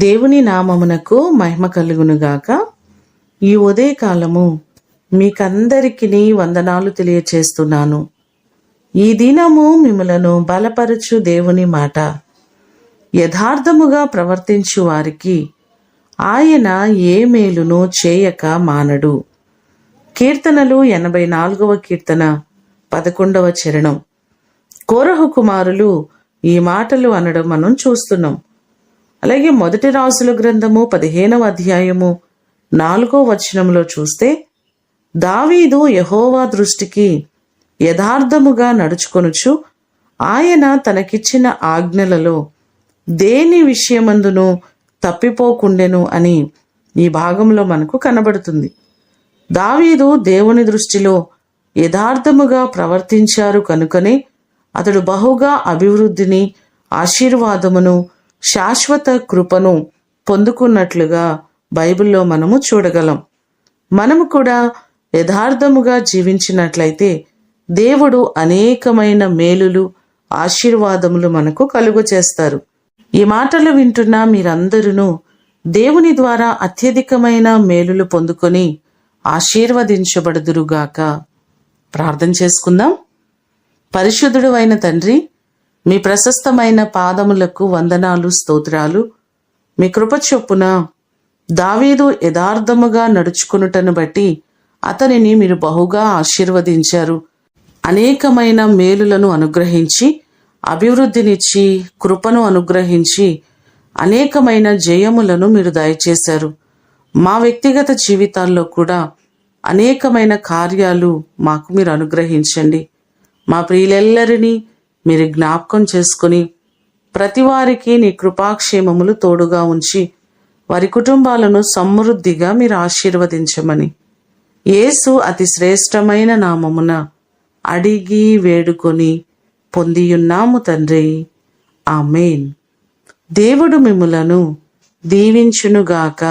దేవుని నామమునకు మహిమ కలుగునుగాక. ఈ ఉదయకాలము మీకందరికీ వందనాలు తెలియచేస్తున్నాను. ఈ దినము మిమ్మలను బలపరచు దేవుని మాట. యథార్థముగా ప్రవర్తించు వారికి ఆయన ఏ మేలును చేయక మానడు. కీర్తనలు 84వ కీర్తన 11వ చరణం. కోరహు కుమారులు ఈ మాటలు అనడం మనం చూస్తున్నాం. అలాగే మొదటి రాజుల గ్రంథము 15వ అధ్యాయము 4వ వచనంలో చూస్తే, దావీదు యెహోవా దృష్టికి యథార్థముగా నడుచుకొనుచు ఆయన తనకిచ్చిన ఆజ్ఞలలో దేని విషయమందును తప్పిపోకుండెను అని ఈ భాగంలో మనకు కనబడుతుంది. దావీదు దేవుని దృష్టిలో యథార్థముగా ప్రవర్తించారు కనుకనే అతడు బహుగా అభివృద్ధిని, ఆశీర్వాదమును, శాశ్వత కృపను పొందుకున్నట్లుగా బైబిల్లో మనము చూడగలం. మనము కూడా యథార్థముగా జీవించినట్లయితే దేవుడు అనేకమైన మేలులు, ఆశీర్వాదములు మనకు కలుగు చేస్తారు. ఈ మాటలు వింటున్న మీరందరూ దేవుని ద్వారా అత్యధికమైన మేలులు పొందుకొని ఆశీర్వదించబడుదురుగాక. ప్రార్థన చేసుకుందాం. పరిశుద్ధుడు అయిన తండ్రి, మీ ప్రశస్తమైన పాదములకు వందనాలు, స్తోత్రాలు. మీ కృప చొప్పున దావీదు యథార్థముగా నడుచుకునుటను బట్టి అతనిని మీరు బహుగా ఆశీర్వదించారు. అనేకమైన మేలులను అనుగ్రహించి, అభివృద్ధినిచ్చి, కృపను అనుగ్రహించి, అనేకమైన జయములను మీరు దయచేశారు. మా వ్యక్తిగత జీవితాల్లో కూడా అనేకమైన కార్యాలు మాకు మీరు అనుగ్రహించండి. మా ప్రియులెల్లరినీ మీరు జ్ఞాపకం చేసుకుని ప్రతి వారికి నీ కృపాక్షేమములు తోడుగా ఉంచి వారి కుటుంబాలను సమృద్ధిగా మీరు ఆశీర్వదించమని యేసు అతి శ్రేష్టమైన నామమున అడిగి వేడుకొని పొందియున్నాము తండ్రి. ఆమేన్. దేవుడు మిమ్ములను దీవించునుగాక.